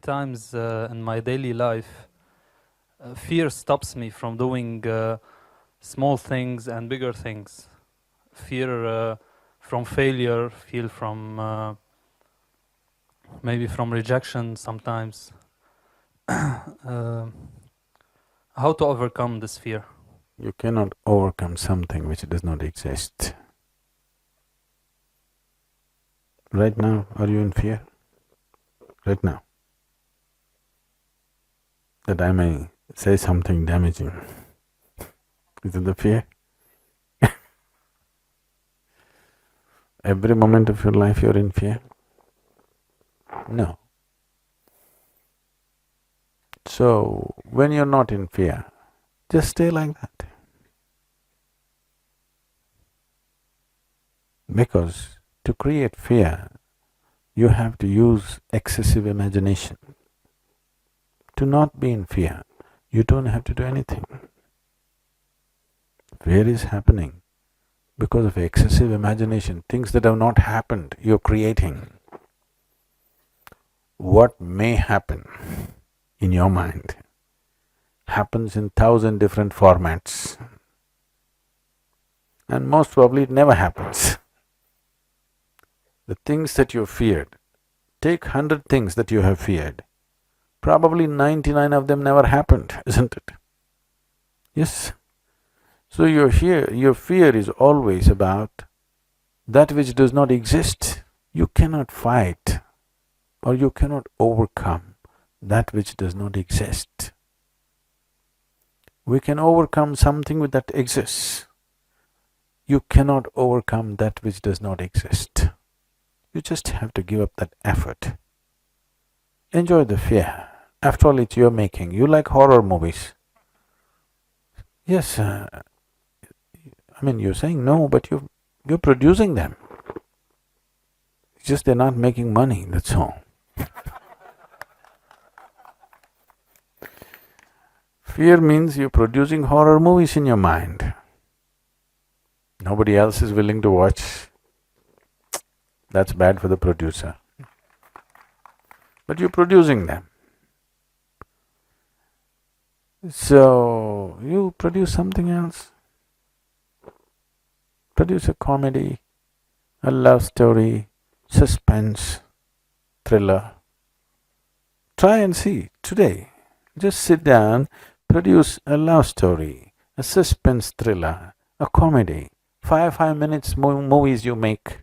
times in my daily life, fear stops me from doing small things and bigger things. Fear from failure, fear from maybe from rejection sometimes. Uh, how to overcome this fear? You cannot overcome something which does not exist. Right now, are you in fear? Right now? That I may say something damaging. Is it the fear? Every moment of your life you're in fear? No. So, when you're not in fear, just stay like that. Because to create fear, you have to use excessive imagination. To not be in fear, you don't have to do anything. Fear is happening because of excessive imagination, things that have not happened, you're creating. What may happen in your mind happens in 1,000 different formats, and most probably it never happens. The things that you feared, take 100 things that you have feared, probably 99 of them never happened, isn't it? Yes. So your fear is always about that which does not exist. You cannot fight or you cannot overcome that which does not exist. We can overcome something that exists. You cannot overcome that which does not exist. You just have to give up that effort. Enjoy the fear. After all, it's your making. You like horror movies. Yes, you're saying no, but you're producing them. It's just they're not making money, that's all. Fear means you're producing horror movies in your mind. Nobody else is willing to watch. That's bad for the producer. But you're producing them. So, you produce something else. Produce a comedy, a love story, suspense, thriller. Try and see today. Just sit down, produce a love story, a suspense thriller, a comedy. 5 minutes movies you make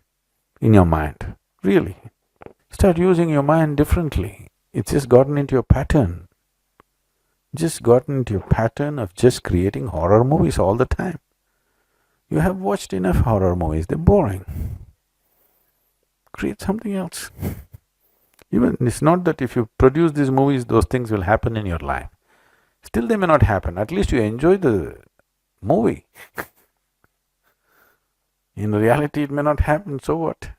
in your mind. Really. Start using your mind differently. It's just gotten into your pattern. Just gotten into your pattern of just creating horror movies all the time. You have watched enough horror movies, they're boring. Create something else. Even it's not that if you produce these movies, those things will happen in your life. Still they may not happen, at least you enjoy the movie. In reality it may not happen, so what?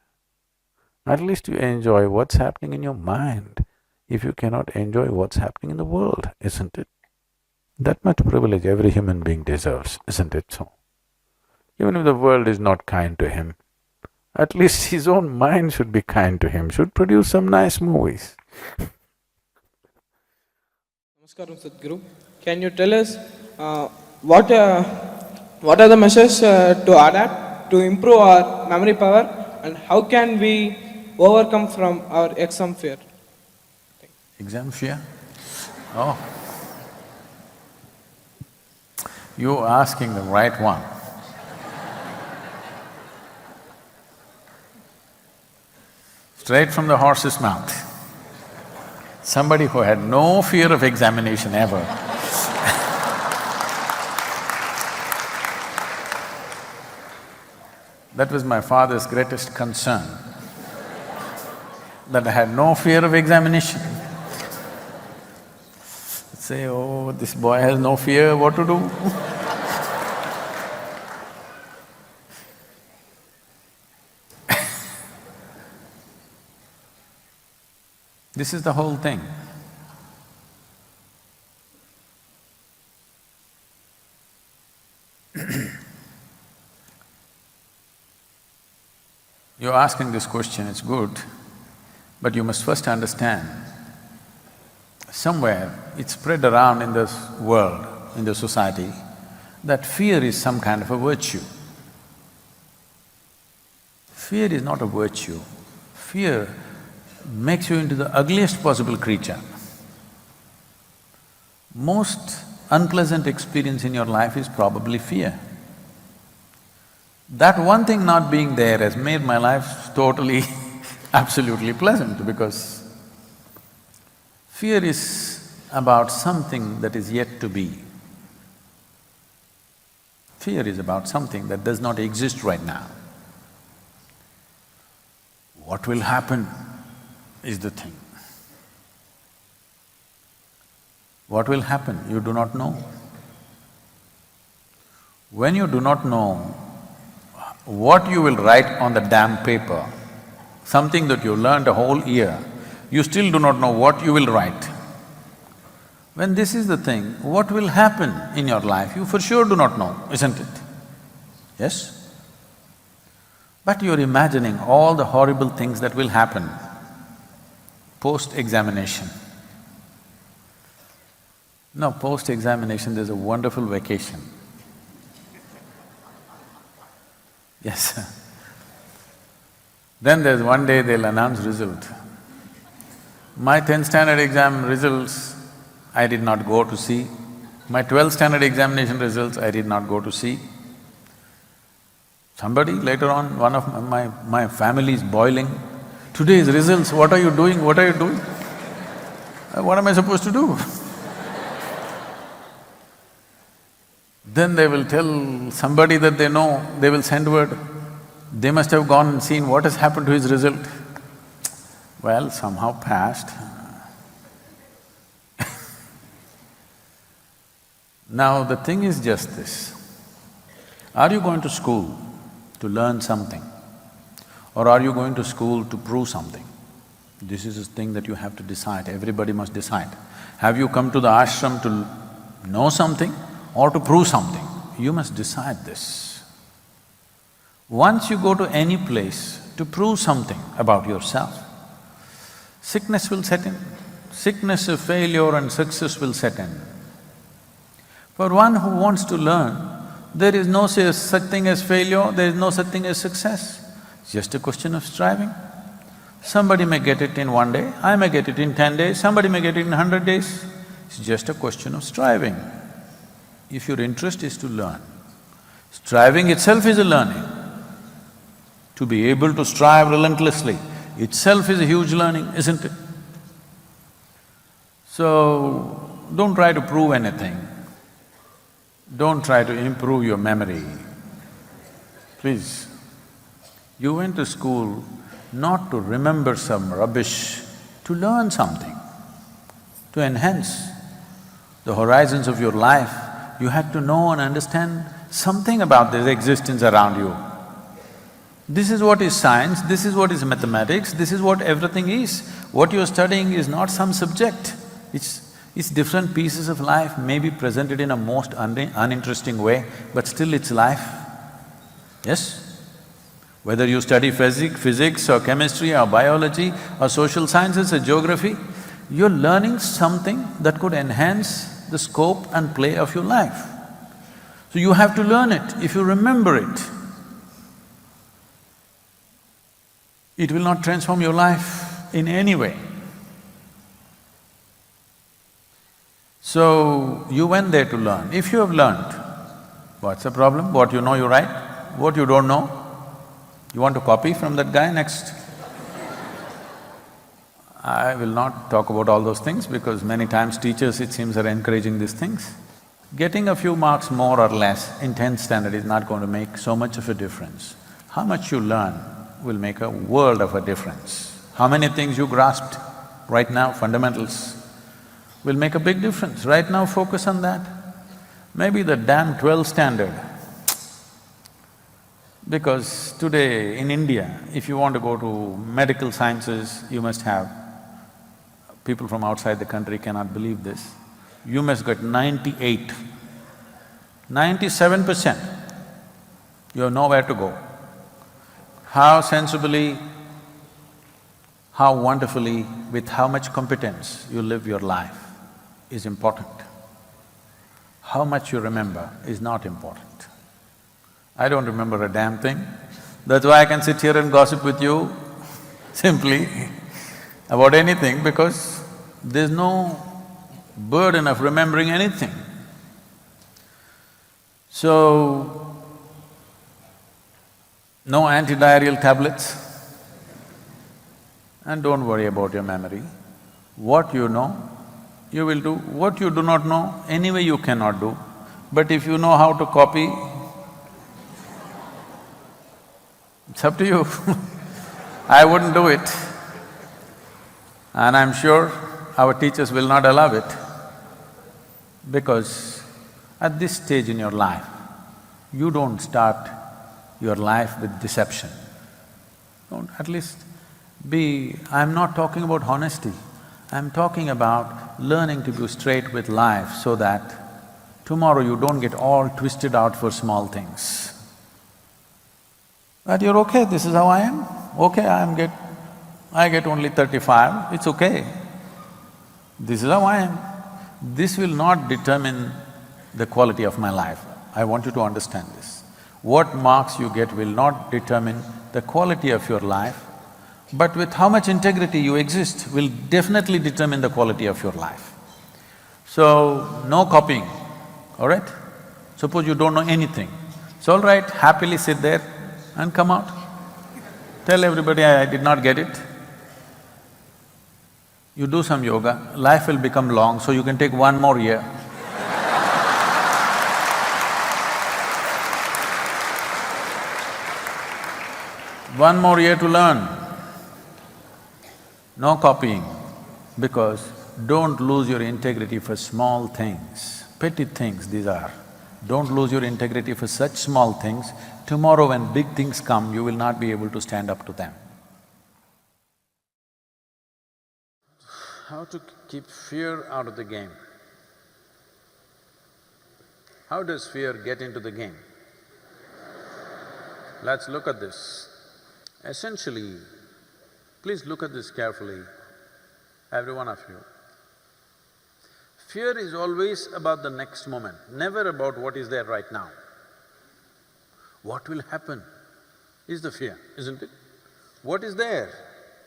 At least you enjoy what's happening in your mind, if you cannot enjoy what's happening in the world, isn't it? That much privilege every human being deserves, isn't it so? Even if the world is not kind to him, at least his own mind should be kind to him, should produce some nice movies. Namaskaram, Sadhguru. Can you tell us what are the measures to adapt to improve our memory power, and how can we overcome from our exam fear? Exam fear? Oh. You're asking the right one. Straight from the horse's mouth. Somebody who had no fear of examination ever. That was my father's greatest concern, that I had no fear of examination. Say, oh, this boy has no fear, what to do? This is the whole thing. You're asking this question, it's good, but you must first understand somewhere it's spread around in this world, in the society, that fear is some kind of a virtue. Fear is not a virtue. Fear makes you into the ugliest possible creature. Most unpleasant experience in your life is probably fear. That one thing not being there has made my life totally absolutely pleasant, because fear is about something that is yet to be. Fear is about something that does not exist right now. What will happen is the thing. What will happen, you do not know. When you do not know what you will write on the damn paper, something that you learned a whole year, you still do not know what you will write. When this is the thing, what will happen in your life, you for sure do not know, isn't it? Yes? But you're imagining all the horrible things that will happen post-examination. No, post-examination there's a wonderful vacation. Yes. Then there's one day they'll announce result. My 10th standard exam results, I did not go to see. My 12th standard examination results, I did not go to see. Somebody later on, one of my family is boiling, today's results, what are you doing, what are you doing? What am I supposed to do? Then they will tell somebody that they know, they will send word, they must have gone and seen what has happened to his result. Well, somehow passed. Now the thing is just this, are you going to school to learn something, or are you going to school to prove something? This is a thing that you have to decide, everybody must decide. Have you come to the ashram to know something or to prove something? You must decide this. Once you go to any place to prove something about yourself, sickness will set in. Sickness of failure and success will set in. For one who wants to learn, there is no such thing as failure, there is no such thing as success. It's just a question of striving. Somebody may get it in one day, I may get it in 10 days, somebody may get it in 100 days. It's just a question of striving. If your interest is to learn, striving itself is a learning. To be able to strive relentlessly itself is a huge learning, isn't it? So, don't try to prove anything. Don't try to improve your memory. Please, you went to school not to remember some rubbish, to learn something, to enhance the horizons of your life. You had to know and understand something about this existence around you. This is what is science, this is what is mathematics, this is what everything is. What you're studying is not some subject, it's different pieces of life, maybe presented in a most uninteresting way, but still it's life. Yes? Whether you study physics or chemistry or biology or social sciences or geography, you're learning something that could enhance the scope and play of your life. So you have to learn it. If you remember it, it will not transform your life in any way. So, you went there to learn. If you have learned, what's the problem? What you know you write, what you don't know, you want to copy from that guy next? I will not talk about all those things because many times teachers, it seems, are encouraging these things. Getting a few marks more or less in 10th standard is not going to make so much of a difference. How much you learn will make a world of a difference. How many things you grasped right now, fundamentals, will make a big difference. Right now, focus on that. Maybe the damn 12th standard. Because today in India, if you want to go to medical sciences, you must have… people from outside the country cannot believe this. You must get 98, 97%. You have nowhere to go. How sensibly, how wonderfully, with how much competence you live your life. is important. How much you remember is not important. I don't remember a damn thing. That's why I can sit here and gossip with you simply about anything, because there's no burden of remembering anything. So, no antidiarrheal tablets, and don't worry about your memory. What you know, you will do. What you do not know, anyway you cannot do. But if you know how to copy, it's up to you. I wouldn't do it. And I'm sure our teachers will not allow it, because at this stage in your life, you don't start your life with deception. Don't, at least I'm not talking about honesty, I'm talking about learning to go straight with life so that tomorrow you don't get all twisted out for small things. That you're okay, this is how I am, okay, I get only 35, it's okay. This is how I am. This will not determine the quality of my life. I want you to understand this. What marks you get will not determine the quality of your life, but with how much integrity you exist will definitely determine the quality of your life. So, no copying, all right? Suppose you don't know anything, it's all right, happily sit there and come out. Tell everybody, I did not get it. You do some yoga, life will become long, so you can take 1 more year. One more year to learn. No copying, because don't lose your integrity for small things, petty things these are. Don't lose your integrity for such small things. Tomorrow when big things come, you will not be able to stand up to them. How to keep fear out of the game? How does fear get into the game? Let's look at this. Essentially, please look at this carefully, every one of you. Fear is always about the next moment, never about what is there right now. What will happen is the fear, isn't it? What is there?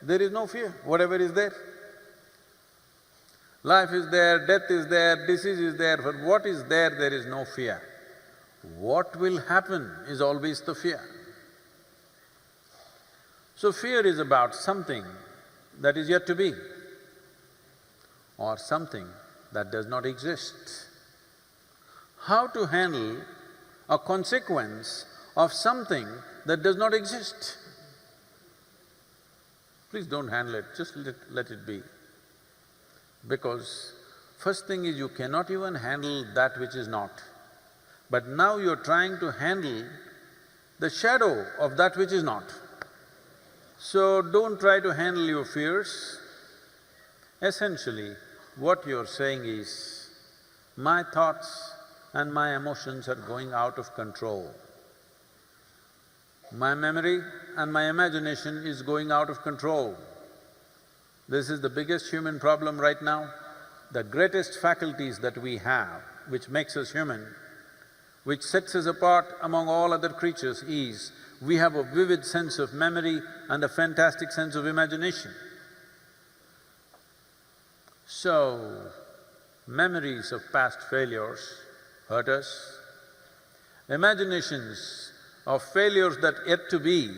There is no fear, whatever is there. Life is there, death is there, disease is there, but what is there, there is no fear. What will happen is always the fear. So fear is about something that is yet to be, or something that does not exist. How to handle a consequence of something that does not exist? Please don't handle it, just let it be. Because first thing is you cannot even handle that which is not. But now you're trying to handle the shadow of that which is not. So don't try to handle your fears. Essentially, what you're saying is, my thoughts and my emotions are going out of control. My memory and my imagination is going out of control. This is the biggest human problem right now. The greatest faculties that we have, which makes us human, which sets us apart among all other creatures is, we have a vivid sense of memory and a fantastic sense of imagination. So, memories of past failures hurt us, imaginations of failures that yet to be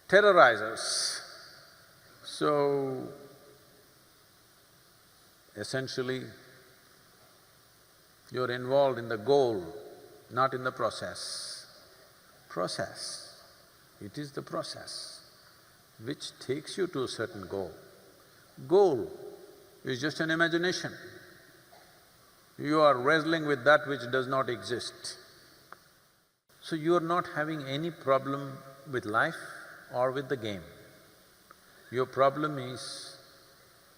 terrorize us. So, essentially, you're involved in the goal, not in the process. Process, it is the process which takes you to a certain goal. Goal is just an imagination. You are wrestling with that which does not exist. So you are not having any problem with life or with the game. Your problem is,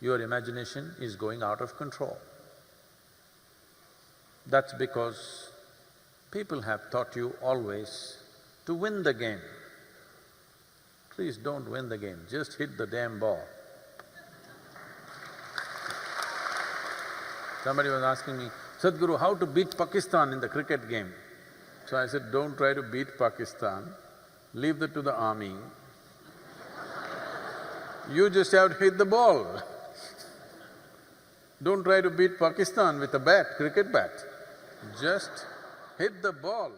your imagination is going out of control. That's because people have taught you always to win the game. Please don't win the game, just hit the damn ball. Somebody was asking me, Sadhguru, how to beat Pakistan in the cricket game? So I said, don't try to beat Pakistan, leave that to the army. You just have to hit the ball. Don't try to beat Pakistan with a bat, cricket bat. Just hit the ball.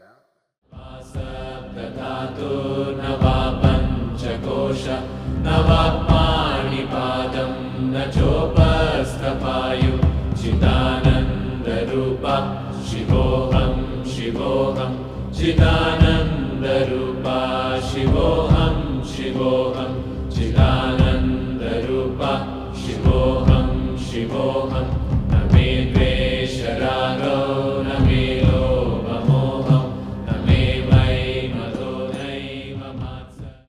Chidanandarupa Shivoham Shivoham Chidanandarupa Shivoham Shivoham